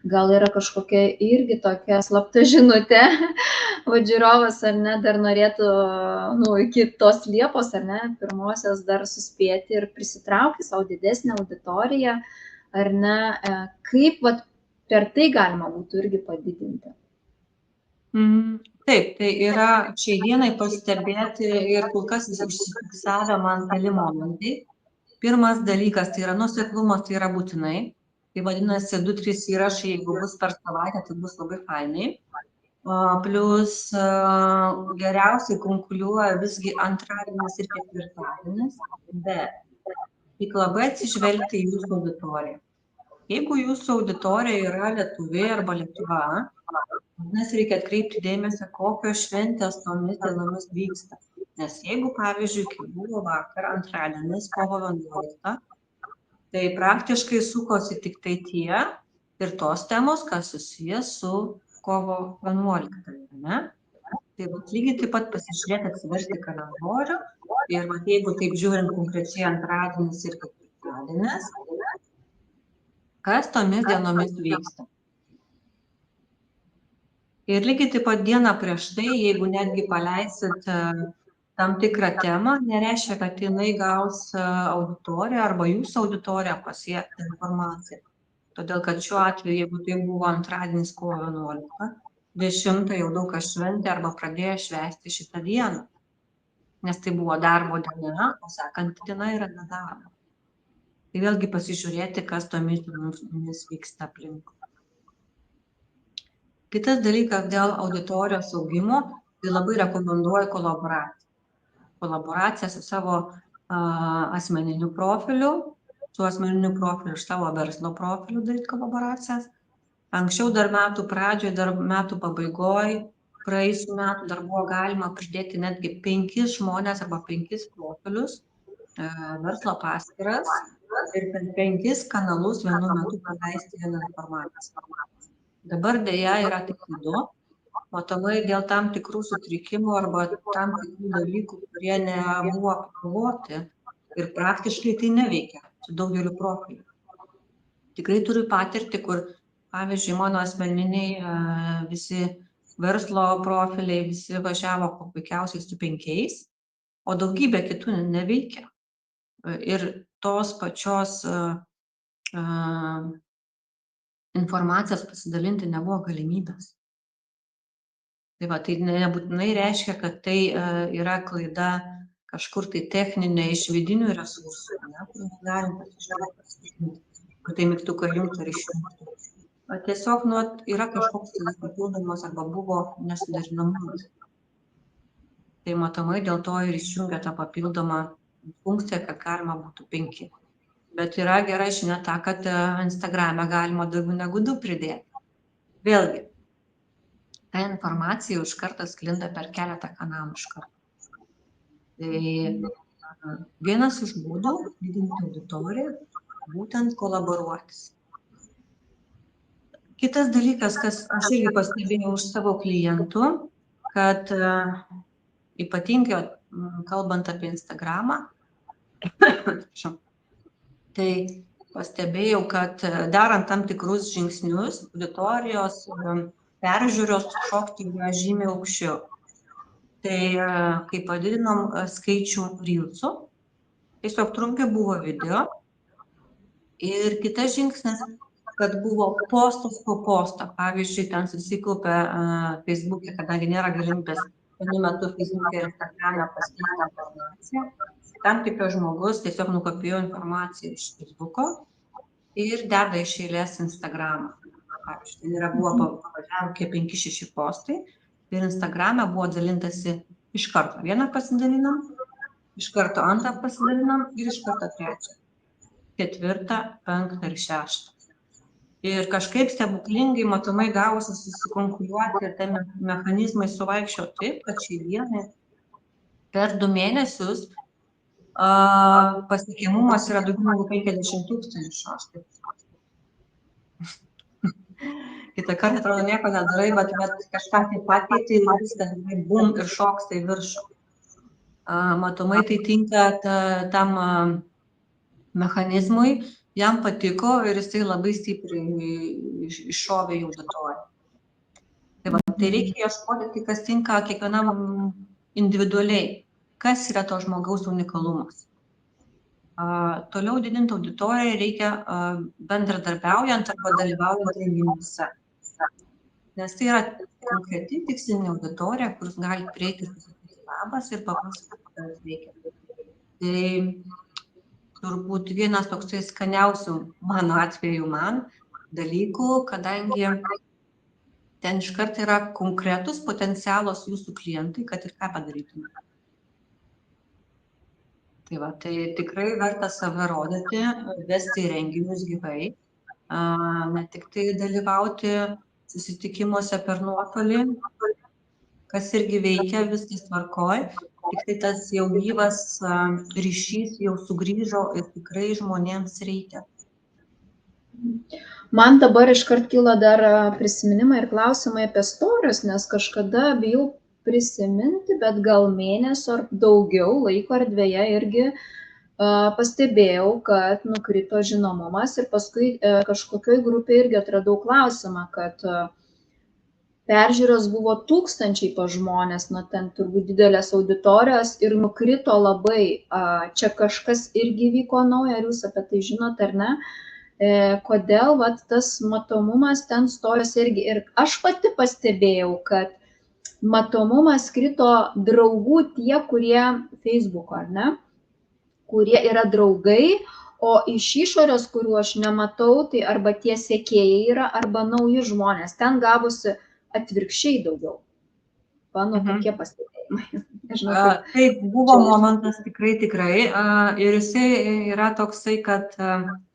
Gal yra kažkokia irgi tokia slapta žinutė, va žiūrovas ar ne, dar norėtų, iki tos Liepos ar ne, pirmosios dar suspėti ir prisitraukti savo didesnę auditoriją, ar ne, kaip vat per tai galima būtų irgi padidinti? Taip, tai yra šiai dienai pastebėti ir kol kas užsifiksavę man keli momentai. Pirmas dalykas, tai yra nuoseklumas, tai yra būtinai. Tai vadinasi, 2-3 įrašai, jeigu bus per savaitę, tai bus labai fainai. Plius geriausiai konkuliuoja visgi antradienis ir ketvirtadienis, bet tik labai atsižvelgti į jūsų auditoriją. Jeigu jūsų auditorija yra Lietuvė arba Lietuva, vadinasi, reikia atkreipti dėmesį, kokios šventės tomis dienomis vyksta. Nes jeigu, pavyzdžiui, kai buvo vakar antradienis, kovo 11, tai praktiškai sukosi tik tai tie ir tos temos, kas susijęs su kovo 11, ne? Tai lygiai taip pat pasižiūrėti, atsiversti kalendorių ir jeigu taip žiūrint konkrečiai antradienis ir ketvirtadienis, kas tomis dienomis vyksta. Ir lygiai taip pat dieną prieš tai, jeigu netgi paleisit tam tikrą temą, nereiškia, kad jinai gaus auditoriją arba jūsų auditoriją pasiekti informaciją. Todėl, kad šiuo atveju, jeigu tai buvo antradienis kovo 11, 10 jau daug kas šventė arba pradėjo švęsti šitą dieną. Nes tai buvo darbo diena, o sekanti diena yra nedarbo. Tai vėlgi pasižiūrėti, kas tomis dienomis vyksta aplink. Kitas dalykas dėl auditorijos augimo, tai labai rekomenduoju kolaboraciją. Kolaboraciją su savo asmeniniu profiliu, su asmeniniu profiliu ir savo verslo profiliu daryti kolaboracijas. Anksčiau dar metų pradžioje, dar metų pabaigoje, praėjusių metų dar buvo galima pridėti netgi 5 žmonės arba 5 profilius, verslo paskyras ir per 5 kanalus vienu metu paleisti vieną informaciją. Dabar dėja yra tik 2. Matomai dėl tam tikrų sutrikimų arba tam tikrų dalykų, kurie nebuvo apgalvoti ir praktiškai tai neveikia su daugeliu profilių. Tikrai turiu patirtį, kur, pavyzdžiui, mano asmeniniai visi verslo profiliai, visi važiavo puikiausiai su 5, o daugybė kitų neveikia. Ir tos pačios informacijos pasidalinti nebuvo galimybės. Tai tai nebūtinai reiškia, kad tai yra klaida kažkur tai techninė iš vidinių resursų, kur mes galim pasižiūrėti, kad tai mygtuką jungti ar išjungti. Tiesiog yra kažkoks papildomas arba buvo nesuderinamumas. Tai matomai dėl to ir išjungia tą papildomą funkciją, kad galima būtų 5. Bet yra gera žinia ta, kad Instagrame galima daugiau negu 2 pridėti. Vėlgi, ta informacija iš karto sklinda per keletą kanalų iš karto. Tai vienas iš būdų didinti auditoriją, būtent kolaboruotis. Kitas dalykas, kas aš irgi pastebėjau iš savo klientų, kad ypatingai kalbant apie Instagramą, tai pastebėjau, kad darant tam tikrus žingsnius, auditorijos peržiūros šokti yra žymiai aukščiau. Tai kai padidinom skaičių reelsų, tiesiog trumpi buvo video. Ir kitas žingsnis, kad buvo postas po posto. Pavyzdžiui, ten susikaupė Facebook'e, kadangi nėra galimybės vienu metu Facebook'e ir Instagram'e paskelbti informaciją. Tam tikras žmogus tiesiog nukopijuoja informaciją iš Facebook'o ir deda iš eilės Instagramą. Pavyzdžiui, ten buvo pavažiavę kokie 5-6 postai ir Instagrame buvo dalintasi iš karto. Vieną pasidalinam, iš karto antrą pasidalinam ir iš karto trečią, 4, 5 ir 6. Ir kažkaip stebuklingai matomai gavosi susikonkuliuoti ir tie mechanizmai suvaikščiojo taip, kad šiai dienai per 2 mėnesius pasiekiamumas yra daugiau negu 50 000. Aš taip. Kitą kartą atrodo nieko nedarai, bet kažką tai pakeitė ir viskas bum ir šoksta į viršų. Matomai tai tinka tam mechanizmui, jam patiko ir jisai labai stipriai iššovė į auditoriją. Tai reikia ieškoti, tai kas tinka kiekvienam individualiai, kas yra to žmogaus unikalumas. Toliau didinti auditoriją reikia bendradarbiaujant arba dalyvaujant renginiuose. Nes tai yra konkreti tikslinė auditorija, kur gali prieiti ir pasakyti labas ir papasakoti, kas veikia. Tai turbūt vienas toksai skaniausių mano atveju dalykų, kadangi ten iškart yra konkretus potencialos jūsų klientai, kad ir ką padarytume. Tai tikrai verta save rodyti, vesti renginius gyvai, ne tik tai dalyvauti susitikimuose per nuotolį, kas irgi veikia, viskas tvarkoj, tik tai tas jau gyvas ryšys jau sugrįžo ir tikrai žmonėms reikia. Man dabar iškart kyla dar prisiminimai ir klausimai apie storius, nes kažkada bijau prisiminti, bet gal mėnesio ar daugiau laiko erdvėje irgi pastebėjau, kad nukrito žinomumas ir paskui kažkokioj grupėje irgi atradau klausimą, kad peržiūros buvo 1000 pas žmonės, ten turbūt didelės auditorijos ir nukrito labai. Čia kažkas irgi vyko naujo, ar jūs apie tai žinot ar ne? Kodėl tas matomumas ten stojosi irgi. Ir aš pati pastebėjau, kad matomumas krito draugų tie, kurie Facebook'o, ar ne? Kurie yra draugai, o iš išorės, kurių aš nematau, tai arba tie sekėjai yra, arba nauji žmonės. Ten gavosi atvirkščiai daugiau. Mano kokie pastebėjimai. Taip, buvo momentas tikrai. Ir jisai yra toksai, kad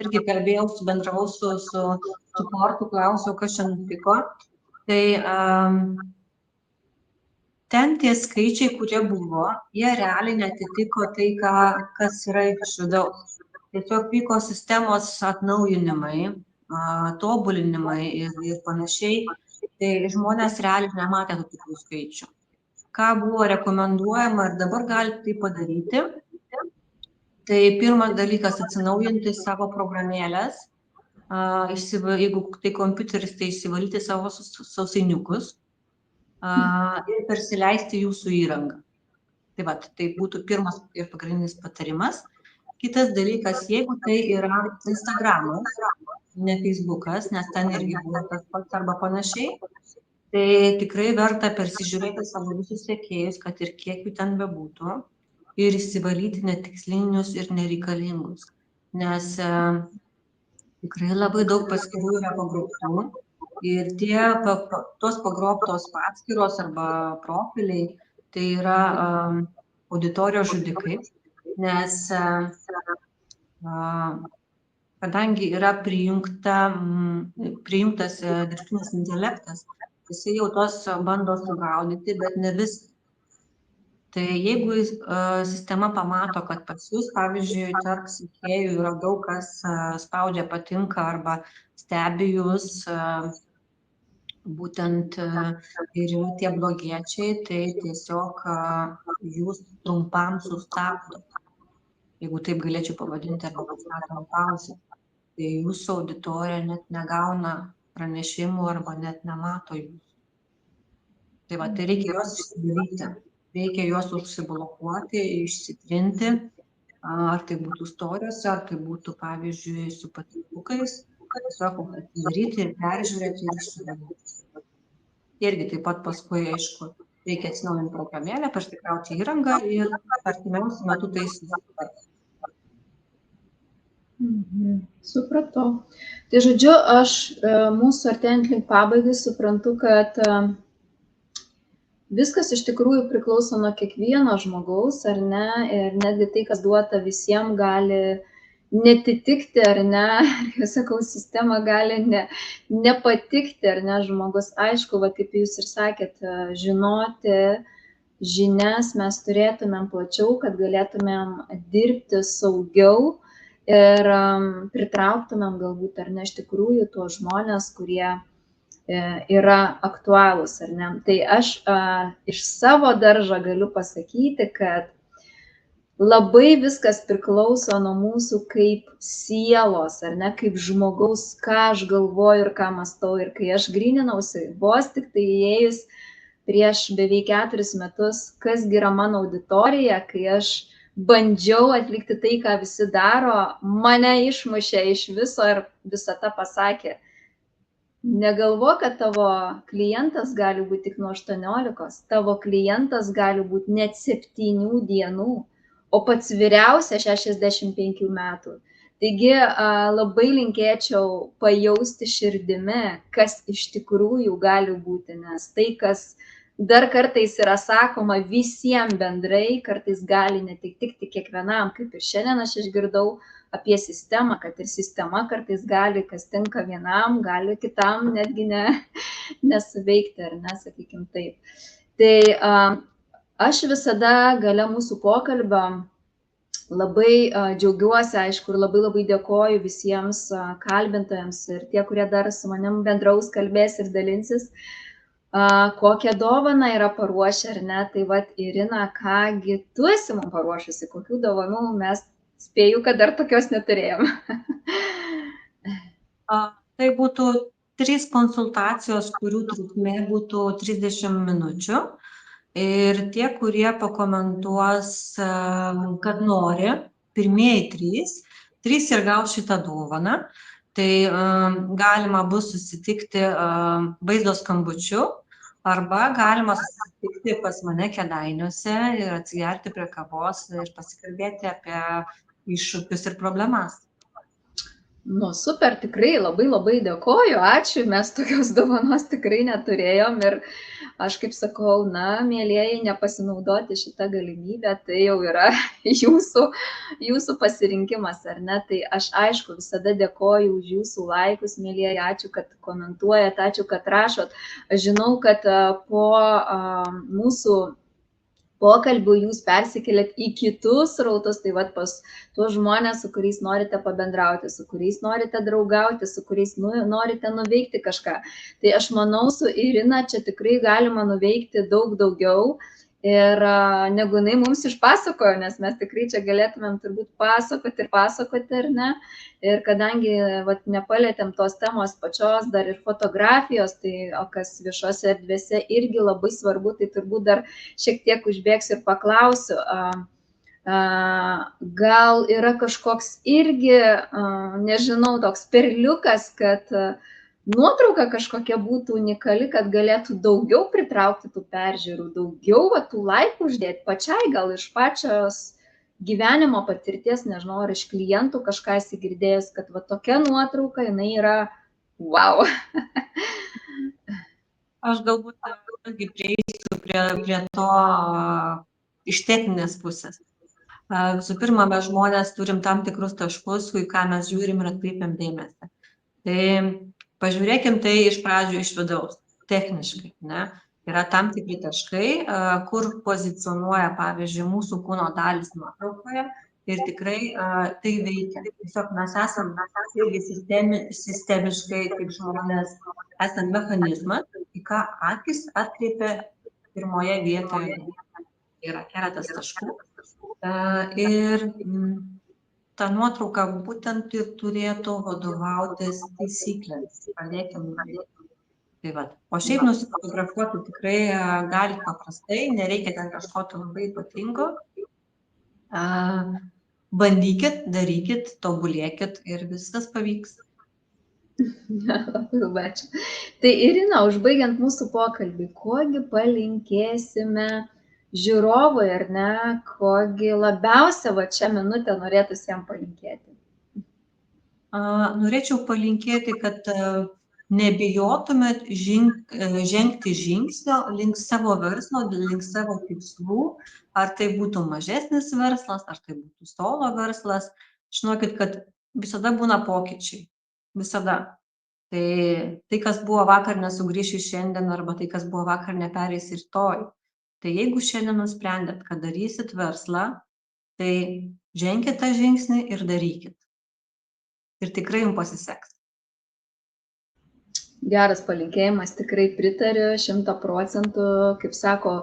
irgi kalbėjau, bendravau su suportu, klausiau, kas čia nutiko. Tai ten tie skaičiai, kurie buvo, jie realiai netitiko tai, kas yra iš vidaus. Tiesiog vyko sistemos atnaujinimai, tobulinimai ir panašiai. Tai žmonės realiai nematė tų tikrų skaičių. Ką buvo rekomenduojama ir dabar galite tai padaryti. Tai pirmas dalykas - atsinaujinti savo programėlės. Jeigu tai kompiuteris, tai įsivalyti savo sausainiukus ir persileisti jūsų įrangą. Tai būtų pirmas ir pagrindinis patarimas. Kitas dalykas, jeigu tai yra Instagramas, ne Facebookas, nes ten irgi buvo tas pats arba panašiai, tai tikrai verta persižiūrėti savo visus sekėjus, kad ir kiek jų ten bebūtų, ir įsivalyti netikslinius ir nereikalingus. Nes tikrai labai daug paskyrų yra pagrobtų. Ir tos pagrobtos paskyros arba profiliai, tai yra auditorijos žudikai, nes kadangi yra prijungtas dirbtinis intelektas, jisai jau tos bando sugaudyti, bet ne viską. Tai jeigu sistema pamato, kad pas jūs, pavyzdžiui, tarp sekėjų yra daug kas spaudžia patinka arba stebi jūs, būtent ir tie blogiečiai, tai tiesiog jūs trumpam sustabdo, jeigu taip galėčiau pavadinti, arba pastatom pauzę. Tai jūsų auditorija net negauna pranešimų arba net nemato jūsų. Tai reikia juos išsidaryti, reikia juos užsiblokuoti, išsitrinti, ar tai būtų storiuose, ar tai būtų, pavyzdžiui, su patiktukais. Tiesiog atsidaryti ir peržiūrėti ir išsidaryti. Irgi taip pat paskui, aišku, reikia atsinaujinti programėlę, persikrauti įrangą ir artimiausiu metu tai įsidaryti. Supratau. Tai žodžiu, aš mūsų artėjant link pabaigai suprantu, kad viskas iš tikrųjų priklauso nuo kiekvieno žmogaus, ar ne, ir netgi tai, kas duota visiems, gali netitikti, ar ne, kaip sakau, sistema gali nepatikti, ar ne, žmogus. Aišku, va, kaip jūs ir sakėt, žinoti žinias mes turėtumėm plačiau, kad galėtumėm dirbti saugiau ir pritrauktumėm galbūt, ar ne, iš tikrųjų tuos žmonės, kurie yra aktualūs, ar ne. Tai aš iš savo daržo galiu pasakyti, kad labai viskas priklauso nuo mūsų kaip sielos, ar ne, kaip žmogaus, ką aš galvoju ir ką mąstau. Ir kai aš gryninausi, vos tik tai įėjus prieš beveik 4 metus, kasgi yra mano auditorija, kai aš bandžiau atlikti tai, ką visi daro, mane išmušė iš viso ir visata pasakė: negalvo, kad tavo klientas gali būti tik nuo 18, tavo klientas gali būti net 7 dienų, o pats vyriausias 65 metų. Taigi labai linkėčiau pajausti širdimi, kas iš tikrųjų gali būti, nes tai, kas dar kartais yra sakoma visiems bendrai, kartais gali netikti kiekvienam, kaip ir šiandien aš išgirdau apie sistemą, kad ir sistema kartais gali, kas tinka vienam, gali kitam netgi nesuveikti, ar ne, sakykim taip. Tai aš visada gale mūsų pokalbio labai džiaugiuosi, aišku, ir labai dėkoju visiems kalbintojams ir tie, kurie dar su manim bendraus, kalbės ir dalinsis, kokią dovaną yra paruošę, ar ne. Tai vat, Irina, kągi tu esi mums paruošusi, kokių dovanų mes spėju, kad dar tokios neturėjom. Tai būtų 3 konsultacijos, kurių trukmė būtų 30 minučių. Ir tie, kurie pakomentuos, kad nori, pirmieji 3 ir gaus šitą dovaną. Tai galima bus susitikti vaizdo skambučiu, arba galima susitikti pas mane Kėdainiuose ir atsigerti prie kavos ir pasikalbėti apie iššūkius ir problemas. Nu, super, tikrai labai dėkoju, ačiū, mes tokios dovanos tikrai neturėjom ir aš kaip sakau, na, mielieji, nepasinaudoti šitą galimybę, tai jau yra jūsų pasirinkimas, ar ne. Tai aš aišku visada dėkoju už jūsų laikus, mielieji, ačiū, kad komentuojat, ačiū, kad rašot. Aš žinau, kad po mūsų pokalbių jūs persikėlėt į kitus rautus, tai vat pas tuos žmonės, su kuriais norite pabendrauti, su kuriais norite draugauti, su kuriais norite nuveikti kažką. Tai aš manau, su Irina čia tikrai galima nuveikti daug daugiau ir negu jinai mums išpasakojo, nes mes tikrai čia galėtumėm turbūt pasakoti, ar ne. Ir kadangi vat, nepalėtėm tos temos pačios dar ir fotografijos, tai o kas viešose erdvėse irgi labai svarbu, tai turbūt dar šiek tiek užbėgsiu ir paklausiu, gal yra kažkoks irgi, nežinau, toks perliukas, kad nuotrauka kažkokia būtų unikali, kad galėtų daugiau pritraukti tų peržiūrų, daugiau va, tų laikų uždėti pačiai, gal iš pačios gyvenimo patirties, nežinau, ar iš klientų kažką esi girdėjęs, kad va tokia nuotrauka, jinai yra wow. Aš galbūt irgi prieisiu prie to iš techninės pusės. Visų pirma, mes žmonės turim tam tikrus taškus, į ką mes žiūrim ir atkreipiam dėmesį. Tai pažiūrėkim tai iš pradžių iš vidaus, techniškai, ne? Yra tam tikri taškai, kur pozicionuoja, pavyzdžiui, mūsų kūno dalys nuotraukoje ir tikrai tai veikia. Tiesiog mes esam irgi sistemiškai, kaip žmonės, esam mechanizmas, į ką akis atkreipia pirmoje vietoje. Yra keletas taškų. Ir ta nuotrauka būtent ir turėtų vadovautis taisyklėmis. Pradėkim. Tai va. O šiaip nusifotografuoti tikrai galite paprastai, nereikia ten kažko labai ypatingo. Bandykit, darykit, tobulėkit ir viskas pavyks. Labai ačiū. Tai Irina, užbaigiant mūsų pokalbį, kogi palinkėsime žiūrovui, ar ne, kogi labiausia va čia minutę norėtųsi jam palinkėti? Norėčiau palinkėti, kad nebijotumėt žengti žingsnio link savo verslo, link savo tikslų, ar tai būtų mažesnis verslas, ar tai būtų solo verslas. Žinokit, kad visada būna pokyčiai. Visada. Tai kas buvo vakar, nesugrįš į šiandien, arba tai, kas buvo vakar, nepereis ir rytoj. Tai jeigu šiandien nusprendėt, kad darysit verslą, tai ženkit tą žingsnį ir darykit. Ir tikrai jums pasiseks. Geras palinkėjimas, tikrai pritariu 100%, kaip sako,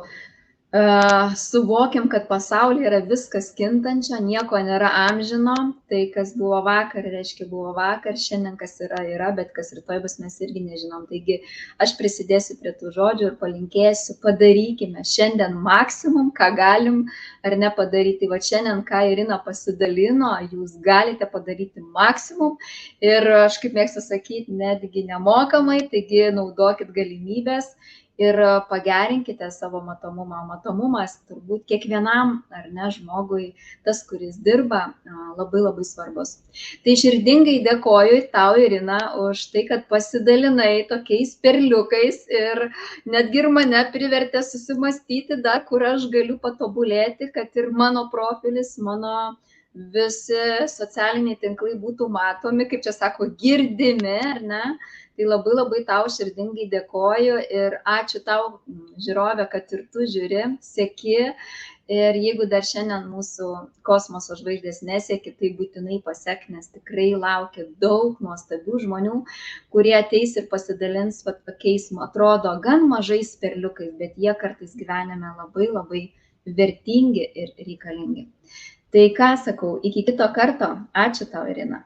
suvokiam, kad pasaulyje yra viskas kintančio, nieko nėra amžino, tai kas buvo vakar, reiškia buvo vakar, šiandien kas yra, bet kas rytoj bus mes irgi nežinom. Taigi aš prisidėsiu prie tų žodžių ir palinkėsiu, padarykime šiandien maksimum, ką galim ar nepadaryti. Va šiandien, ką Irina pasidalino, jūs galite padaryti maksimum ir aš kaip mėgstu sakyti, netgi nemokamai, taigi naudokit galimybės ir pagerinkite savo matomumą. Matomumas turbūt kiekvienam, ar ne, žmogui, tas, kuris dirba, labai labai svarbus. Tai širdingai dėkoju tau, Irina, už tai, kad pasidalinai tokiais perliukais ir netgi ir mane privertė susimastyti dar, kur aš galiu patobulėti, kad ir mano profilis, mano visi socialiniai tinklai būtų matomi, kaip čia sako, girdimi, ar ne? Tai labai labai tau širdingai dėkoju ir ačiū tau, žiūrovė, kad ir tu žiūri, seki. Ir jeigu dar šiandien mūsų kosmoso žvaigždės neseki, tai būtinai pasek, nes tikrai laukia daug nuostabių žmonių, kurie ateis ir pasidalins tokiais, atrodo, gan mažais perliukais, bet jie kartais gyvenime labai labai vertingi ir reikalingi. Tai ką sakau, iki kito karto. Ačiū tau, Irina.